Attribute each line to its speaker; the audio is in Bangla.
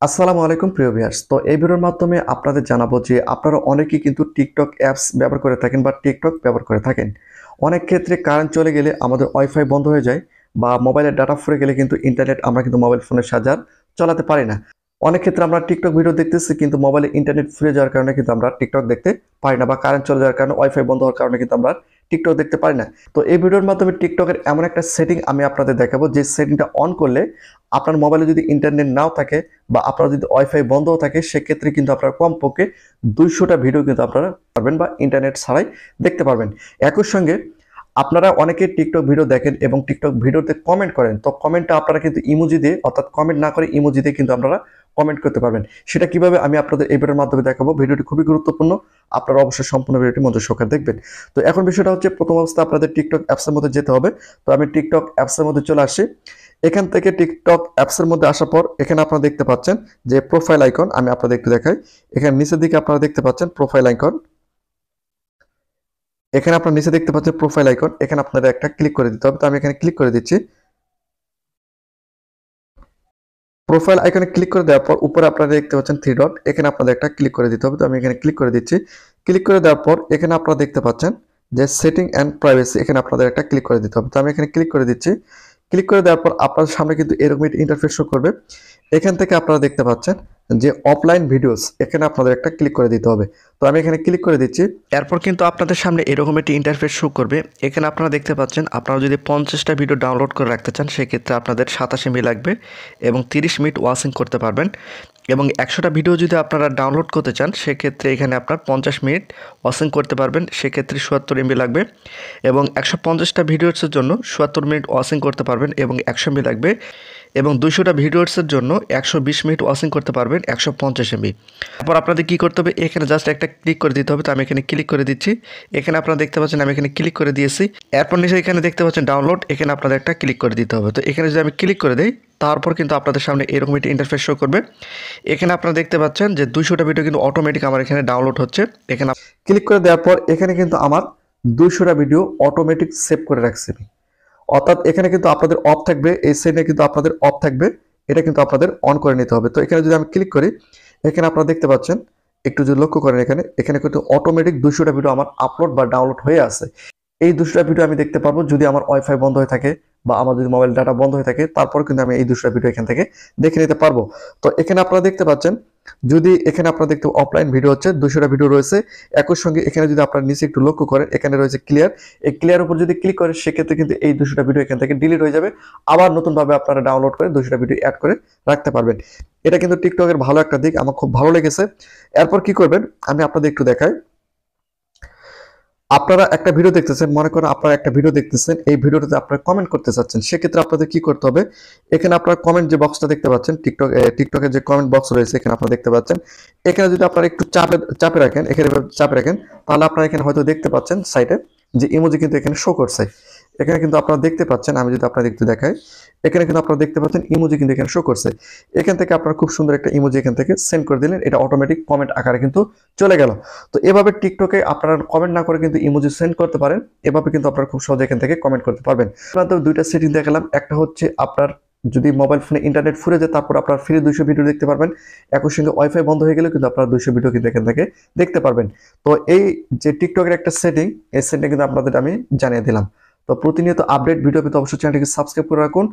Speaker 1: আসসালামু আলাইকুম প্রিয় ভিউয়ার্স। তো এই ভিডিওর মাধ্যমে আপনাদের জানাবো যে আপনারা অনেকেই কিন্তু টিকটক অ্যাপস ব্যবহার করে থাকেন বা টিকটক ব্যবহার করে থাকেন। অনেক ক্ষেত্রে কারেন্ট চলে গেলে আমাদের ওয়াইফাই বন্ধ হয়ে যায় বা মোবাইলের ডাটা ফুরিয়ে গেলে কিন্তু ইন্টারনেট আমরা কিন্তু মোবাইল ফোনের সাহায্যে আর চালাতে পারি না। অনেক ক্ষেত্রে আমরা টিকটক ভিডিও দেখতেছি কিন্তু মোবাইলে ইন্টারনেট ফুরিয়ে যাওয়ার কারণে কিন্তু আমরা টিকটক দেখতে পারি না বা কারেন্ট চলে যাওয়ার কারণে ওয়াইফাই বন্ধ হওয়ার কারণে কিন্তু আমরা টিকটক দেখতে পারি না। তো এই ভিডিওর মাধ্যমে টিকটকের এমন একটা সেটিং আমি আপনাদের দেখাবো যে সেটিংটা অন করলে আপনার মোবাইলে যদি ইন্টারনেট নাও থাকে বা আপনার যদি ওয়াইফাই বন্ধও থাকে সেক্ষেত্রে কিন্তু আপনারা কমপক্ষে 200টা ভিডিও কিন্তু আপনারা পারবেন বা ইন্টারনেট ছাড়াই দেখতে পারবেন। একই সঙ্গে আপনারা অনেকে টিকটক ভিডিও দেখেন এবং টিকটক ভিডিওতে কমেন্ট করেন, তো কমেন্টটা আপনারা কিন্তু ইমোজি দিয়ে অর্থাৎ কমেন্ট না করে ইমোজি দিয়ে কিন্তু আপনারা কমেন্ট করতে পারবেন। সেটা কিভাবে আমি আপনাদের এই ভিডিওর মাধ্যমে দেখাবো। ভিডিওটি খুবই গুরুত্বপূর্ণ, আপনারা অবশ্যই সম্পূর্ণ ভিডিওটি মনোযোগ সহকারে দেখবেন। তো এখন বিষয়টা হচ্ছে প্রথম অবস্থায় আপনাদের টিকটক অ্যাপসের মধ্যে যেতে হবে। তো আমি টিকটক অ্যাপসের মধ্যে চলে আসি। এখান থেকে টিকটক অ্যাপসের মধ্যে আসার পর এখানে আপনারা দেখতে পাচ্ছেন যে প্রোফাইল আইকন, আমি আপনাদের একটু দেখাই। এখানে নিচের দিকে আপনারা দেখতে পাচ্ছেন প্রোফাইল আইকন। এখানে আপনারা নিচে দেখতে পাচ্ছেন প্রোফাইল আইকন, এখানে আপনাদের একটা ক্লিক করে দিতে হবে। তো আমি এখানে ক্লিক করে দিচ্ছি। প্রোফাইল আইকনে ক্লিক করে দেওয়ার পর উপরে আপনারা দেখতে পাচ্ছেন থ্রি ডট, এখানে আপনাদের একটা ক্লিক করে দিতে হবে। তো আমি এখানে ক্লিক করে দিচ্ছি। ক্লিক করে দেওয়ার পর এখানে আপনারা দেখতে পাচ্ছেন যে সেটিং অ্যান্ড প্রাইভেসি, এখানে আপনাদের একটা ক্লিক করে দিতে হবে। তো আমি এখানে ক্লিক করে দিচ্ছি। ক্লিক করে দেওয়ার পর আপনার সামনে কিন্তু এরকম একটা ইন্টারফেস শো করবে। এখান থেকে আপনারা দেখতে পাচ্ছেন যে অফলাইন ভিডিওস, এখানে আপনাদের একটা ক্লিক করে দিতে হবে। তো আমি এখানে ক্লিক করে দিচ্ছি। এরপর কিন্তু আপনাদের সামনে এরকম একটি ইন্টারফেস শো করবে। এখানে আপনারা দেখতে পাচ্ছেন আপনারা যদি 50টা ভিডিও ডাউনলোড করে রাখতে চান সেক্ষেত্রে আপনাদের 27 MB লাগবে এবং 30 মিনিট ওয়াচিং করতে পারবেন। এবং 100টা ভিডিও যদি আপনারা ডাউনলোড করতে চান সেক্ষেত্রে এখানে আপনার 50 মিনিট ওয়াচিং করতে পারবেন, সেক্ষেত্রে 77 MB লাগবে। এবং 150টা ভিডিওসের জন্য 77 মিনিট ওয়াচিং করতে পারবেন এবং 100 MB লাগবে। এবং 200টা ভিডিওসের জন্য 120 মিনিট ওয়াচিং করতে পারবেন 150 MB। তারপর আপনাদের কী করতে হবে, এখানে জাস্ট একটা ক্লিক করে দিতে হবে। তো আমি এখানে ক্লিক করে দিচ্ছি। এখানে আপনারা দেখতে পাচ্ছেন আমি এখানে ক্লিক করে দিয়েছি। এরপর নিচে এখানে দেখতে পাচ্ছেন ডাউনলোড, এখানে আপনাদের একটা ক্লিক করে দিতে হবে। তো এখানে যদি আমি ক্লিক করে দিই তারপর কিন্তু আপনাদের সামনে এরকম একটি ইন্টারফেস শো করবে। এখানে আপনারা দেখতে পাচ্ছেন যে 200টা ভিডিও কিন্তু অটোমেটিক আমার এখানে ডাউনলোড হচ্ছে। এখানে ক্লিক করে দেওয়ার পর এখানে কিন্তু আমার 200টা ভিডিও অটোমেটিক সেভ করে রাখছি আমি। অর্থাৎ এখানে কিন্তু আপনাদের অফ থাকবে, এই সাইডে কিন্তু আপনাদের অফ থাকবে, এটা কিন্তু আপনাদের অন করে নিতে হবে। তো এখানে যদি আমি ক্লিক করি এখানে আপনারা দেখতে পাচ্ছেন, একটু যদি লক্ষ্য করেন এখানে এখানে কিন্তু অটোমেটিক 200টা ভিডিও আমার আপলোড বা ডাউনলোড হয়ে আছে। এই 200টা ভিডিও আমি দেখতে পারবো যদি আমার ওয়াইফাই বন্ধ হয়ে থাকে বা আমার যদি মোবাইল ডাটা বন্ধ হয়ে থাকে, তারপর কিন্তু আমি এই 200টা ভিডিও এখান থেকে দেখে নিতে পারবো। তো এখানে আপনারা দেখতে পাচ্ছেন যদি এখানে আপনারা দেখতে অফলাইন ভিডিও হচ্ছে 200টা ভিডিও রয়েছে। একই সঙ্গে এখানে যদি আপনারা নিচে একটু লক্ষ্য করেন এখানে রয়েছে ক্লিয়ার, এই ক্লিয়ার উপর যদি ক্লিক করেন সেক্ষেত্রে কিন্তু এই 200টা ভিডিও এখান থেকে ডিলিট হয়ে যাবে। আবার নতুনভাবে আপনারা ডাউনলোড করে 200টা ভিডিও অ্যাড করে রাখতে পারবেন। এটা কিন্তু টিকটকের ভালো একটা দিক, আমার খুব ভালো লেগেছে। এরপর কি করবেন আমি আপনাদের একটু দেখাই। আপনারা একটা ভিডিও দেখতেছেন, মনে করেন আপনারা একটা ভিডিও দেখতেছেন, এই ভিডিওটাতে আপনারা কমেন্ট করতে চাচ্ছেন, সেক্ষেত্রে আপনাদের কি করতে হবে, এখানে আপনারা কমেন্ট যে বক্সটা দেখতে পাচ্ছেন টিকটকের যে কমেন্ট বক্স রয়েছে এখানে আপনারা দেখতে পাচ্ছেন। এখানে যদি আপনারা একটু চাপে রাখেন, এখানে চাপে রাখেন, তাহলে আপনারা এখানে হয়তো দেখতে পাচ্ছেন সাইডে যে ইমোজি কিন্তু এখানে শো করছে। এখানে কিন্তু আপনারা দেখতে পাচ্ছেন, আমি যদি আপনাদের একটু দেখাই, এখানে কিন্তু আপনারা দেখতে পাচ্ছেন ইমোজি কিন্তু এখানে শো করছে। এখান থেকে আপনারা খুব সুন্দর একটা ইমোজি এখান থেকে সেন্ড করে দিলেন, এটা অটোমেটিক কমেন্ট আকারে কিন্তু চলে গেল। তো এভাবে টিকটকে আপনারা কমেন্ট না করে কিন্তু ইমোজি সেন্ড করতে পারেন। এভাবে কিন্তু আপনারা খুব সহজে এখান থেকে কমেন্ট করতে পারবেন। মাত্র দুইটা সেটিং দেখালাম, একটা হচ্ছে আপনার যদি মোবাইল ফোনে ইন্টারনেট ফুরে যায় তারপর আপনার ফ্রি 200 ভিডিও দেখতে পারবেন। একই সঙ্গে ওয়াইফাই বন্ধ হয়ে গেলে কিন্তু আপনারা 200 ভিডিও কিন্তু এখান থেকে দেখতে পারবেন। তো এই যে টিকটকের একটা সেটিং, এই সেটিং কিন্তু আপনাদের আমি জানিয়ে দিলাম। তো প্রতিনিয়ত আপডেট ভিডিও পেতে অবশ্যই চ্যানেলটিকে সাবস্ক্রাইব করে রাখুন।